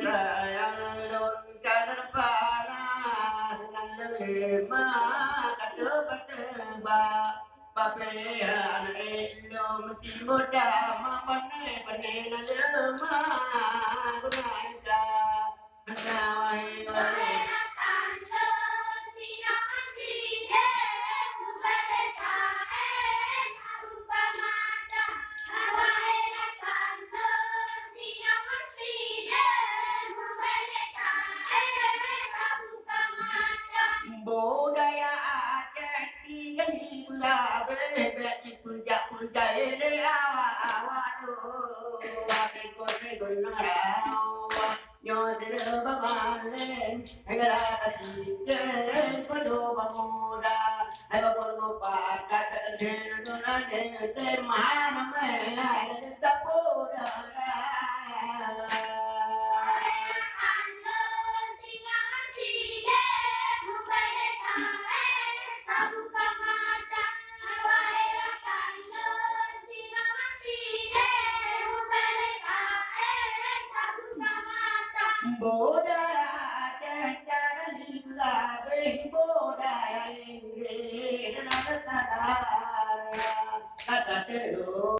sayang lon karpana nanlema katba papean elom timoda mapane panena lema gunaka nawai budaya Aceh tinggal di Pulau Bebek di puncak-puncak ini awak-awak tu kau narau nyotir babalen negara kasihan penuh pemuda apa lupa kata dengan ada tema nama tak muda